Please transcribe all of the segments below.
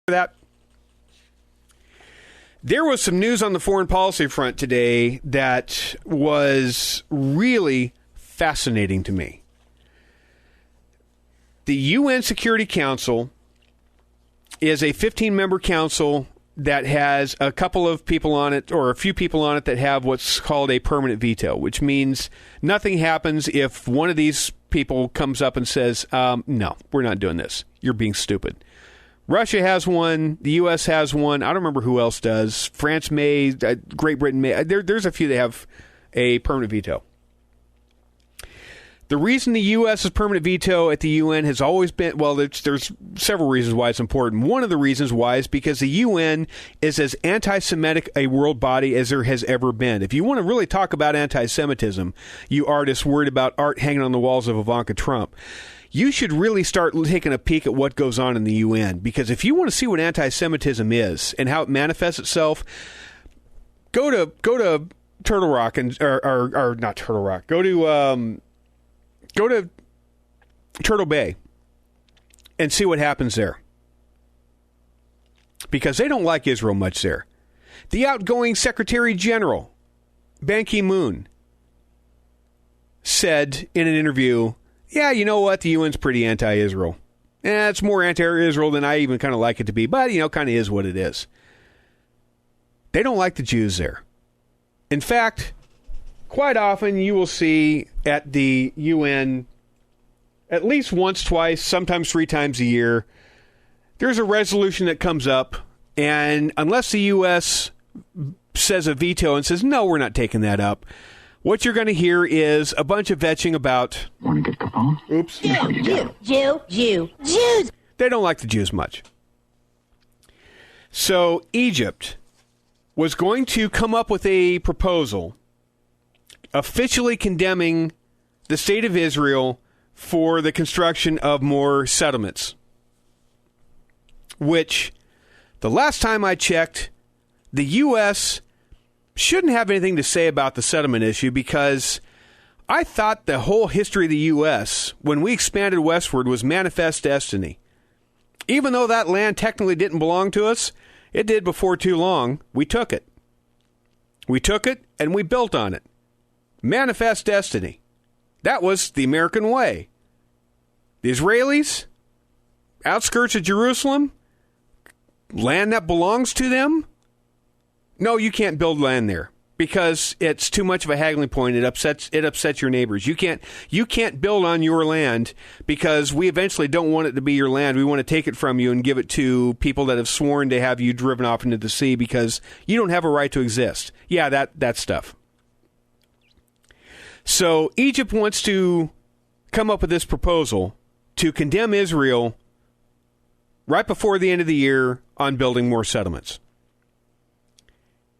that. There was some news on the foreign policy front today that was really fascinating to me. The UN Security Council is a 15-member council that has a couple of people on it, or a few people on it, that have what's called a permanent veto, which means nothing happens if one of these people comes up and says, no, we're not doing this. You're being stupid. Russia has one. The U.S. has one. I don't remember who else does. France may. Great Britain may. There's a few that have a permanent veto. The reason the U.S.'s permanent veto at the UN has always been, well, there's several reasons why it's important. One of the reasons why is because the UN is as anti-Semitic a world body as there has ever been. If you want to really talk about anti-Semitism, you artists worried about art hanging on the walls of Ivanka Trump, you should really start taking a peek at what goes on in the UN. Because if you want to see what anti-Semitism is and how it manifests itself, go to Turtle Rock or not Turtle Rock. Go to Turtle Bay and see what happens there. Because they don't like Israel much there. The outgoing Secretary General, Ban Ki-moon, said in an interview, yeah, you know what? The UN's pretty anti-Israel. It's more anti-Israel than I even kind of like it to be, but, kind of is what it is. They don't like the Jews there. In fact, quite often you will see at the UN, at least once, twice, sometimes 3 times a year, there's a resolution that comes up, and unless the U.S. says a veto and says, no, we're not taking that up, what you're going to hear is a bunch of vetching about... Want to get Capone? Oops. Jews. They don't like the Jews much. So Egypt was going to come up with a proposal officially condemning the state of Israel for the construction of more settlements, which, the last time I checked, the U.S. shouldn't have anything to say about the settlement issue, because I thought the whole history of the U.S., when we expanded westward, was manifest destiny. Even though that land technically didn't belong to us, it did before too long. We took it. We took it and we built on it. Manifest destiny. That was the American way. The Israelis, outskirts of Jerusalem, land that belongs to them. No, you can't build land there because it's too much of a haggling point. It upsets your neighbors. You can't build on your land because we eventually don't want it to be your land. We want to take it from you and give it to people that have sworn to have you driven off into the sea because you don't have a right to exist. Yeah, that stuff. So Egypt wants to come up with this proposal to condemn Israel right before the end of the year on building more settlements.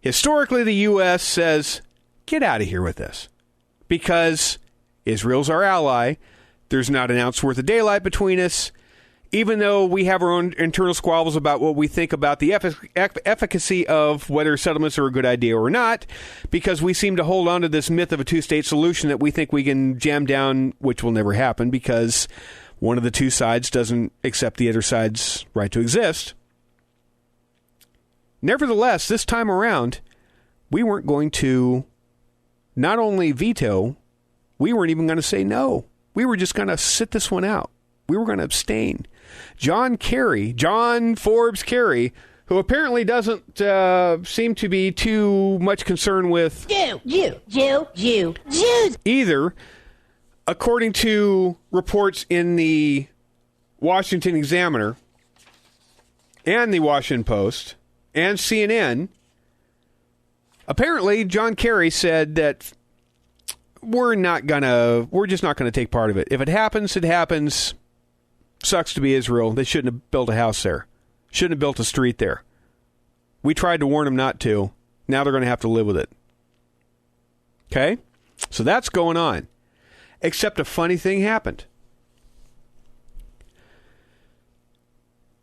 Historically, the U.S. says, get out of here with this, because Israel's our ally. There's not an ounce worth of daylight between us, even though we have our own internal squabbles about what we think about the efficacy of whether settlements are a good idea or not, because we seem to hold on to this myth of a two-state solution that we think we can jam down, which will never happen because one of the two sides doesn't accept the other side's right to exist. Nevertheless, this time around, we weren't going to not only veto, we weren't even going to say no. We were just going to sit this one out. We were going to abstain. John Forbes Kerry, who apparently doesn't seem to be too much concerned with Jews either, according to reports in the Washington Examiner and the Washington Post and CNN. Apparently, John Kerry said that we're just not gonna take part of it. If it happens, it happens. Sucks to be Israel. They shouldn't have built a house there. Shouldn't have built a street there. We tried to warn them not to. Now they're going to have to live with it. Okay? So that's going on. Except a funny thing happened.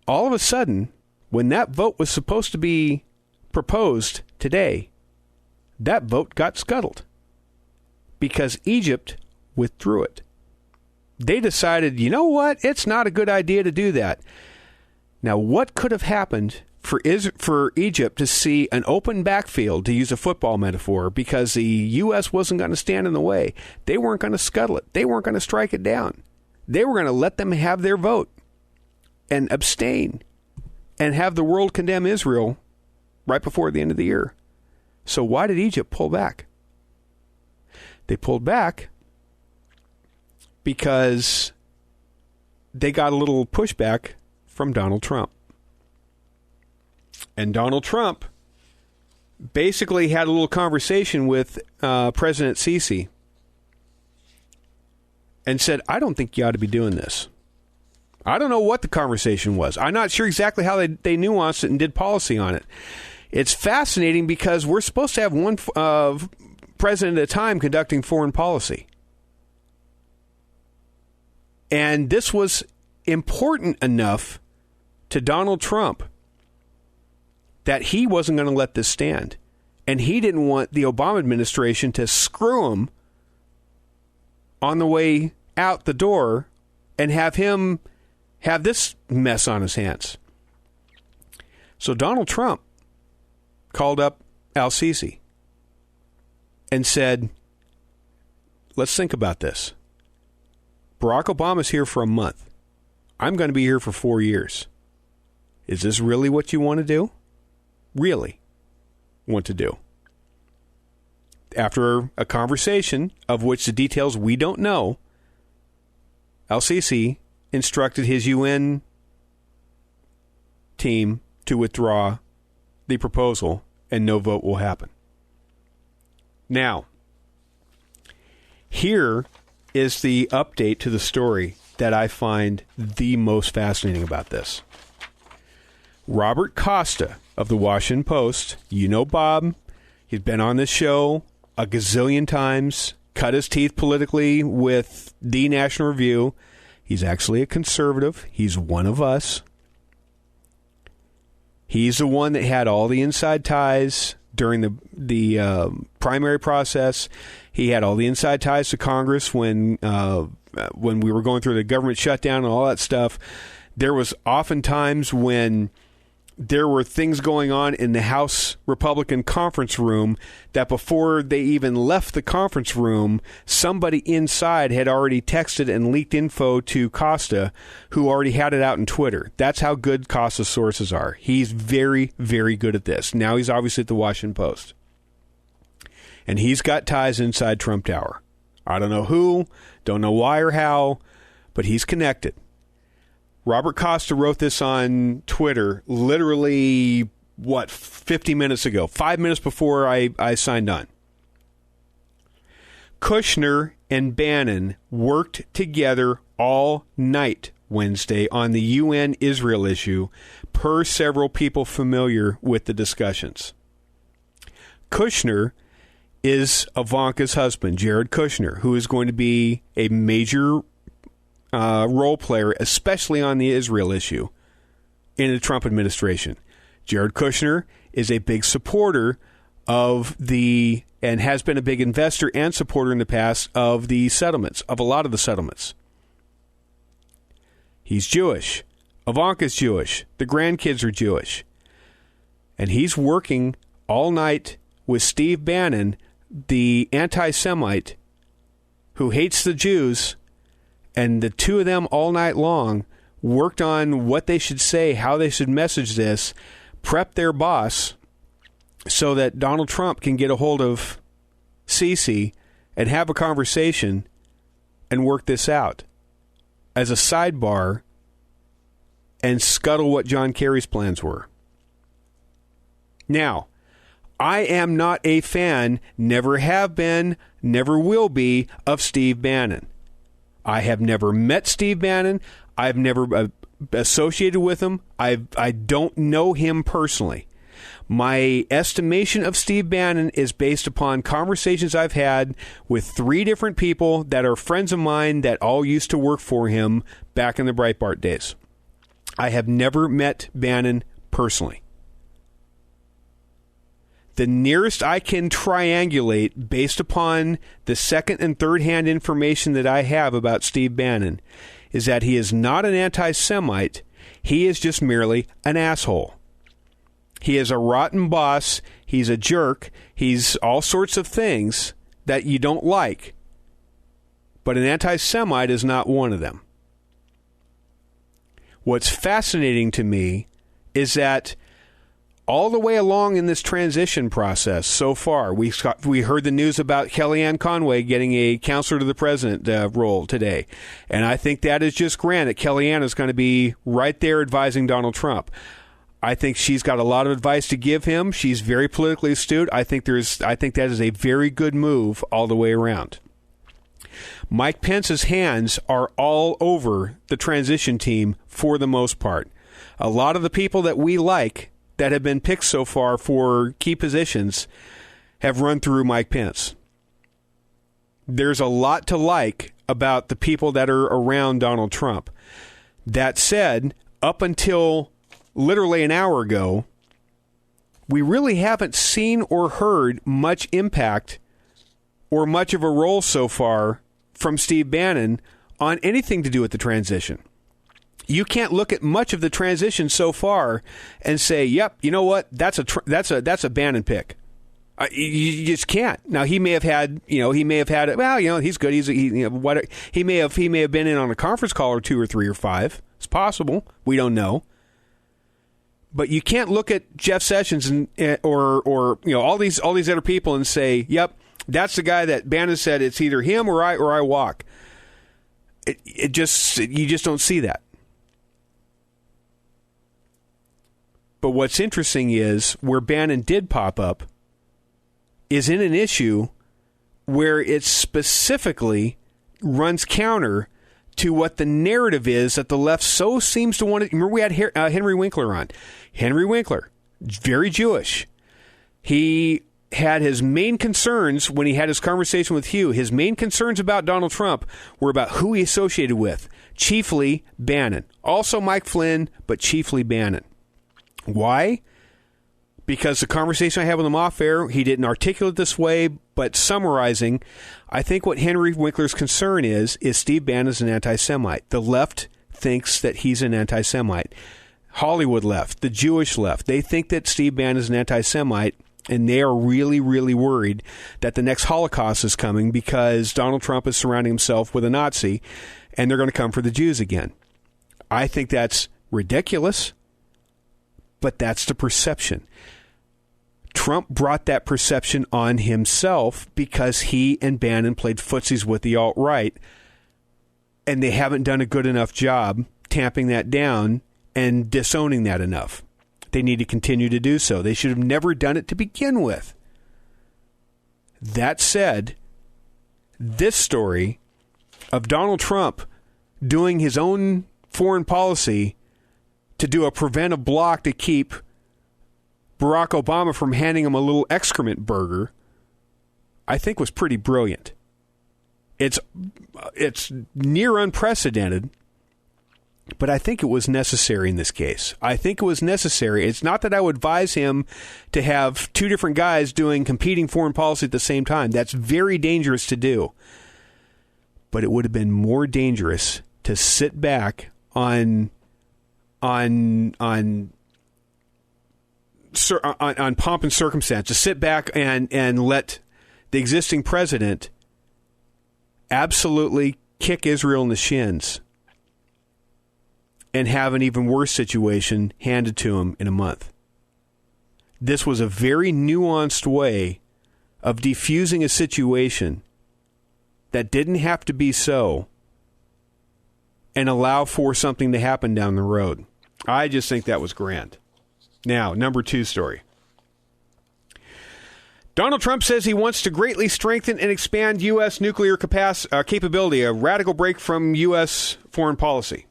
All of a sudden, when that vote was supposed to be proposed today, that vote got scuttled because Egypt withdrew it. They decided, you know what? It's not a good idea to do that. Now, what could have happened for Egypt to see an open backfield, to use a football metaphor, because the U.S. wasn't going to stand in the way? They weren't going to scuttle it. They weren't going to strike it down. They were going to let them have their vote and abstain and have the world condemn Israel right before the end of the year. So why did Egypt pull back? They pulled back because they got a little pushback from Donald Trump. And Donald Trump basically had a little conversation with President Sisi and said, I don't think you ought to be doing this. I don't know what the conversation was. I'm not sure exactly how they nuanced it and did policy on it. It's fascinating because we're supposed to have one president at a time conducting foreign policy. And this was important enough to Donald Trump that he wasn't going to let this stand. And he didn't want the Obama administration to screw him on the way out the door and have him have this mess on his hands. So Donald Trump called up al-Sisi and said, let's think about this. Barack Obama's here for a month. I'm going to be here for 4 years. Is this really what you want to do? Really want to do? After a conversation of which the details we don't know, al-Sisi instructed his UN team to withdraw the proposal, and no vote will happen. Now, here is the update to the story that I find the most fascinating about this. Robert Costa of the Washington Post, you know Bob, he's been on this show a gazillion times, cut his teeth politically with the National Review. He's actually a conservative. He's one of us. He's the one that had all the inside ties during the primary process. He had all the inside ties to Congress when we were going through the government shutdown and all that stuff. There was often times when there were things going on in the House Republican conference room that before they even left the conference room, somebody inside had already texted and leaked info to Costa, who already had it out in Twitter. That's how good Costa's sources are. He's very, very good at this. Now he's obviously at the Washington Post. And he's got ties inside Trump Tower. I don't know who, don't know why or how, but he's connected. Robert Costa wrote this on Twitter literally, 50 minutes ago, 5 minutes before I signed on. Kushner and Bannon worked together all night Wednesday on the UN Israel issue, per several people familiar with the discussions. Kushner is Ivanka's husband, Jared Kushner, who is going to be a major role player, especially on the Israel issue in the Trump administration. Jared Kushner is a big supporter of and has been a big investor and supporter in the past of the settlements, of a lot of the settlements. He's Jewish. Ivanka's Jewish. The grandkids are Jewish. And he's working all night with Steve Bannon, the anti-Semite who hates the Jews. And the two of them all night long worked on what they should say, how they should message this, prep their boss so that Donald Trump can get a hold of Sisi and have a conversation and work this out as a sidebar and scuttle what John Kerry's plans were. Now, I am not a fan, never have been, never will be, of Steve Bannon. I have never met Steve Bannon. I've never associated with him. I don't know him personally. My estimation of Steve Bannon is based upon conversations I've had with 3 different people that are friends of mine that all used to work for him back in the Breitbart days. I have never met Bannon personally. The nearest I can triangulate based upon the second and third hand information that I have about Steve Bannon is that he is not an anti-Semite. He is just merely an asshole. He is a rotten boss. He's a jerk. He's all sorts of things that you don't like. But an anti-Semite is not one of them. What's fascinating to me is that all the way along in this transition process so far, we heard the news about Kellyanne Conway getting a counselor to the president role today. And I think that is just grand that Kellyanne is going to be right there advising Donald Trump. I think she's got a lot of advice to give him. She's very politically astute. I think that is a very good move all the way around. Mike Pence's hands are all over the transition team for the most part. A lot of the people that we like that have been picked so far for key positions have run through Mike Pence. There's a lot to like about the people that are around Donald Trump. That said, up until literally an hour ago, we really haven't seen or heard much impact or much of a role so far from Steve Bannon on anything to do with the transition. You can't look at much of the transition so far and say, "Yep, you know what? That's a Bannon pick." You just can't. Now he may have had, well, he's good. He may have been in on a conference call or 2 or 3 or 5. It's possible. We don't know. But you can't look at Jeff Sessions or all these other people and say, "Yep, that's the guy that Bannon said it's either him or I walk." You just don't see that. But what's interesting is where Bannon did pop up is in an issue where it specifically runs counter to what the narrative is that the left so seems to want to. Remember, we had Henry Winkler on. Henry Winkler, very Jewish. He had his main concerns when he had his conversation with Hugh. His main concerns about Donald Trump were about who he associated with, chiefly Bannon. Also Mike Flynn, but chiefly Bannon. Why? Because the conversation I had with him off air, he didn't articulate this way, but summarizing, I think what Henry Winkler's concern is Steve Bannon's an anti-Semite. The left thinks that he's an anti-Semite. Hollywood left, the Jewish left, they think that Steve Bannon is an anti-Semite, and they are really, really worried that the next Holocaust is coming because Donald Trump is surrounding himself with a Nazi, and they're going to come for the Jews again. I think that's ridiculous, but that's the perception. Trump brought that perception on himself because he and Bannon played footsies with the alt-right, and they haven't done a good enough job tamping that down and disowning that enough. They need to continue to do so. They should have never done it to begin with. That said, this story of Donald Trump doing his own foreign policy to do a preventive block to keep Barack Obama from handing him a little excrement burger, I think was pretty brilliant. It's near unprecedented, but I think it was necessary in this case. I think it was necessary. It's not that I would advise him to have 2 different guys doing competing foreign policy at the same time. That's very dangerous to do. But it would have been more dangerous to sit back on pomp and circumstance, to sit back and let the existing president absolutely kick Israel in the shins and have an even worse situation handed to him in a month. This was a very nuanced way of defusing a situation that didn't have to be so and allow for something to happen down the road. I just think that was grand. Now, number 2 story. Donald Trump says he wants to greatly strengthen and expand U.S. nuclear capability, a radical break from U.S. foreign policy.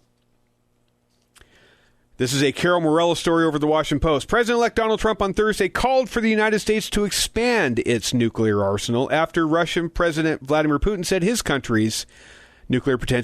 This is a Carol Morello story over the Washington Post. President-elect Donald Trump on Thursday called for the United States to expand its nuclear arsenal after Russian President Vladimir Putin said his country's nuclear potential